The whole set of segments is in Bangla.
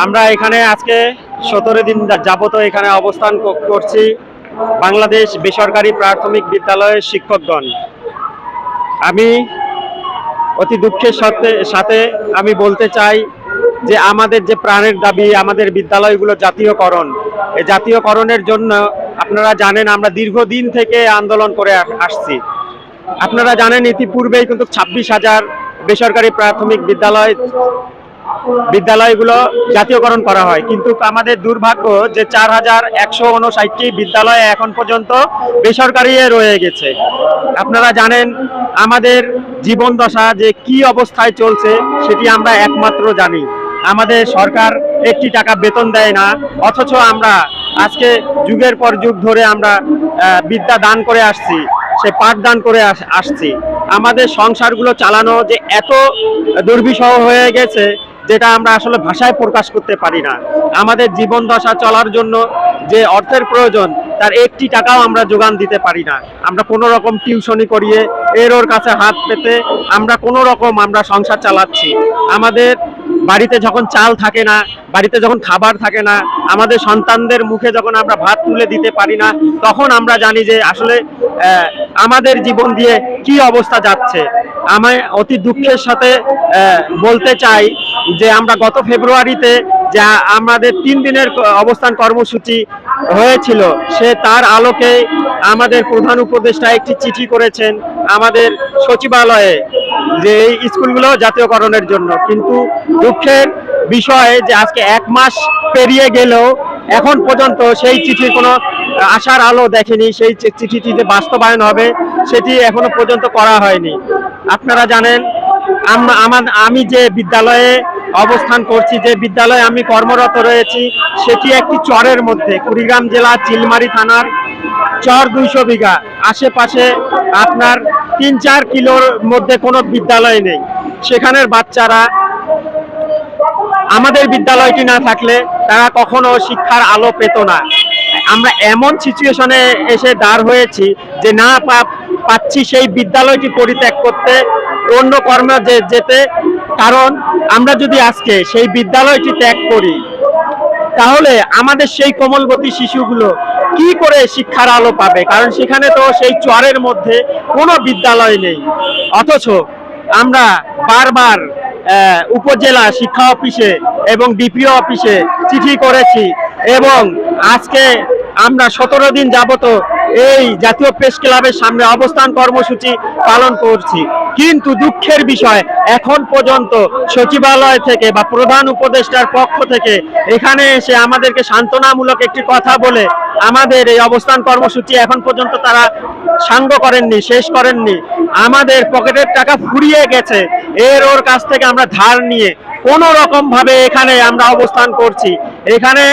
আমরা এখানে আজকে 17 দিন যাবত এখানে অবস্থান করছি। বাংলাদেশ বেসরকারি প্রাথমিক বিদ্যালয়ের শিক্ষকগণ, আমি অতি দুঃখের সাথে আমি বলতে চাই যে আমাদের যে প্রাণের দাবি আমাদের বিদ্যালয়গুলো জাতীয়করণ, এই জাতীয়করণের জন্য আপনারা জানেন আমরা দীর্ঘদিন থেকে আন্দোলন করে আসছি। আপনারা জানেন ইতিপূর্বেই কিন্তু 26,000 বেসরকারি প্রাথমিক বিদ্যালয়গুলো জাতীয়করণ করা হয়, কিন্তু আমাদের দুর্ভাগ্য যে 4,159টি বিদ্যালয় এখন পর্যন্ত বেসরকারি রয়ে গেছে। আপনারা জানেন আমাদের জীবন দশা যে কি অবস্থায় চলছে সেটি আমরা একমাত্র জানি। আমাদের সরকার 1 টাকা বেতন দেয় না, অথচ আমরা আজকে যুগের পর যুগ ধরে আমরা বিদ্যা দান করে আসছি, সে পাঠদান করে আসছি। আমাদের সংসারগুলো চালানো যে এত দুর্বিষহ হয়ে গেছে যেটা আমরা আসলে ভাষায় প্রকাশ করতে পারি না। আমাদের জীবন দশা চলার জন্য যে অর্থের প্রয়োজন তার 1 টাকাও আমরা যোগান দিতে পারি না। আমরা কোনো রকম টিউশনি করিয়ে ওর কাছে হাত পেতে আমরা কোনো রকম আমরা সংসার চালাচ্ছি। আমাদের বাড়িতে যখন চাল থাকে না, বাড়িতে যখন খাবার থাকে না, আমাদের সন্তানদের মুখে যখন আমরা ভাত তুলে দিতে পারি না, তখন আমরা জানি যে আসলে আমাদের জীবন দিয়ে কি অবস্থা যাচ্ছে। আমি অতি দুঃখের সাথে বলতে চাই যে আমরা গত ফেব্রুয়ারিতে যা আমাদের 3 দিনের অবস্থান কর্মসূচি হয়েছিল, সে তার আলোকে আমাদের প্রধান উপদেষ্টা একটি চিঠি করেছেন আমাদের সচিবালয়ে যে এই স্কুলগুলো জাতীয়করণের জন্য। কিন্তু দুঃখের বিষয় যে আজকে 1 মাস পেরিয়ে গেলেও এখন পর্যন্ত সেই চিঠির কোনো আশার আলো দেখেনি। সেই চিঠিটি যে বাস্তবায়ন হবে সেটি এখনো পর্যন্ত করা হয়নি। আপনারা জানেন আমি যে বিদ্যালয়ে অবস্থান করছি, যে বিদ্যালয়ে আমি কর্মরত রয়েছি, সেটি একটি চরের মধ্যে, কুড়িগ্রাম জেলা চিলমারি থানার চর 200 বিঘা। আশেপাশে আপনার 3-4 কিলোর মধ্যে কোনো বিদ্যালয় নেই। সেখানের বাচ্চারা আমাদের বিদ্যালয়টি না থাকলে তারা কখনো শিক্ষার আলো পেত না। আমরা এমন সিচুয়েশনে এসে দাঁড় হয়েছি যে না পাচ্ছি সেই বিদ্যালয়টি পরিত্যাগ করতে, অন্য কর্মে যেতে। কারণ আমরা যদি আজকে সেই বিদ্যালয়টি ত্যাগ করি তাহলে আমাদের সেই কোমলবতী শিশুগুলো কি করে শিক্ষার আলো পাবে? কারণ সেখানে তো সেই চরের মধ্যে কোনো বিদ্যালয় নেই। অথচ আমরা বারবার উপজেলা শিক্ষা অফিসে এবং ডিপিও অফিসে চিঠি করেছি এবং আজকে আমরা 17 দিন যাবত এই জাতীয় প্রেস ক্লাবের সামনে অবস্থান কর্মসূচি পালন করছি। কিন্তু দুঃখের বিষয় এখন পর্যন্ত সচিবালয় থেকে বা প্রধান উপদেষ্টার পক্ষ থেকে এখানে এসে আমাদেরকে সান্ত্বনামূলক একটি কথা বলে আমাদের এই অবস্থান কর্মসূচি এখন পর্যন্ত তারা সাঙ্গ করেননি, শেষ করেননি। আমাদের পকেটের টাকা ফুরিয়ে গেছে, ওর কাছ থেকে আমরা ধার নিয়ে কোনো রকম ভাবে এখানে আমরা অবস্থান করছি। এখানে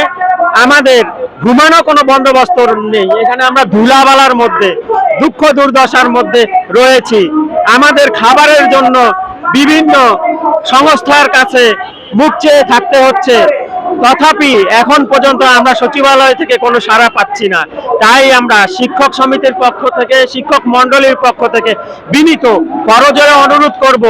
আমাদের ঘুমানো কোনো বন্দোবস্ত নেই। এখানে আমরা ধুলাবালার মধ্যে, দুঃখ দুর্দশার মধ্যে রয়েছি। আমাদের খাবারের জন্য বিভিন্ন সংস্থার কাছে মুখ চেয়ে থাকতে হচ্ছে, তথাপি এখন পর্যন্ত আমরা সচিবালয় থেকে কোনো সাড়া পাচ্ছি না। তাই আমরা শিক্ষক সমিতির পক্ষ থেকে, শিক্ষক মন্ডলীর পক্ষ থেকে বিনীত করজোড়ে অনুরোধ করব,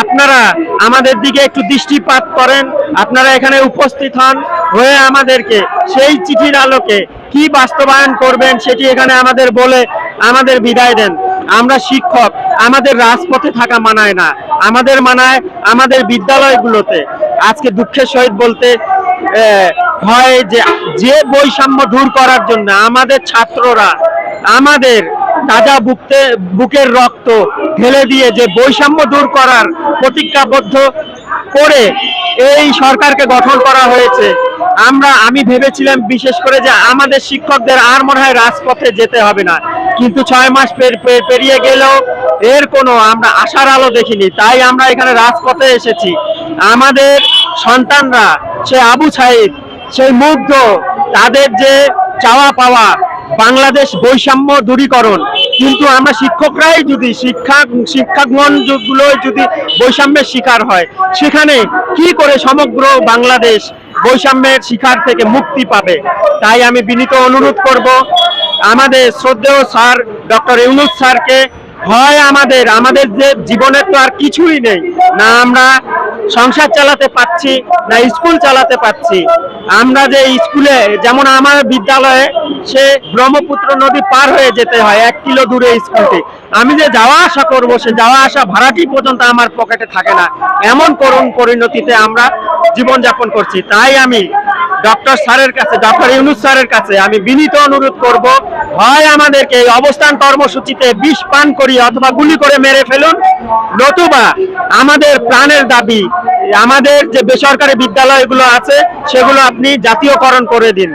আপনারা আমাদের দিকে একটু দৃষ্টিপাত করেন। আপনারা এখানে উপস্থিত হন, হয়ে আমাদেরকে সেই চিঠির আলোকে কি বাস্তবায়ন করবেন সেটি এখানে আমাদের বলে আমাদের বিদায় দেন। আমরা শিক্ষক, আমাদের রাজপথে থাকা মানায় না, আমাদের মানায় আমাদের বিদ্যালয়গুলোতে। আজকে দুঃখের সহিত বলতে হয় যে বৈষম্য দূর করার জন্য আমাদের ছাত্ররা আমাদের তাজা বুকের রক্ত ঢেলে দিয়ে যে বৈষম্য দূর করার প্রতিজ্ঞাবদ্ধ করে এই সরকারকে গঠন করা হয়েছে। আমি ভেবেছিলাম বিশেষ করে যে আমাদের শিক্ষকদের আর মনে হয় রাজপথে যেতে হবে না, কিন্তু 6 মাস পেরিয়ে গেলেও এর কোনো আমরা আশার আলো দেখিনি। তাই আমরা এখানে রাজপথে এসেছি। আমাদের সন্তানরা, সে আবু সাইদ, সেই মুগ্ধ, তাদের যে চাওয়া পাওয়া বাংলাদেশ বৈষম্য দূরীকরণ, কিন্তু আমরা শিক্ষকরাই যদি শিক্ষাগণগুলো যদি বৈষম্যের শিকার হয়, সেখানে কি করে সমগ্র বাংলাদেশ বৈষম্যের শিকার থেকে মুক্তি পাবে? তাই আমি বিনীত অনুরোধ করব আমাদের শ্রদ্ধেয় স্যার ডক্টর ইউনূস স্যারকে হয় আমাদের আমাদের যে জীবনের তো আর কিছুই নেই, না আমরা সংসার চালাতে পাচ্ছি না স্কুল চালাতে পাচ্ছি। আমরা যে স্কুলে, যেমন আমার বিদ্যালয়ে সে ব্রহ্মপুত্র নদী পার হয়ে যেতে হয় 1 কিলো দূরে স্কুলটি। আমি যে যাওয়া আসা করবো, সে যাওয়া আসা ভাড়াটি পর্যন্ত আমার পকেটে থাকে না। এমন করুণ পরিণতিতে আমরা জীবনযাপন করছি। তাই আমি ডক্টর স্যারের কাছে, ডক্টর ইউনূস স্যারের কাছে আমি বিনীত অনুরোধ করব, হয় আমাদেরকে এই অবস্থান কর্মসূচিতে বিষ পান করিয়ে অথবা গুলি করে মেরে ফেলুন, নতুবা আমাদের প্রাণের দাবি, আমাদের যে বেসরকারি বিদ্যালয়গুলো আছে সেগুলো আপনি জাতীয়করণ করে দিন।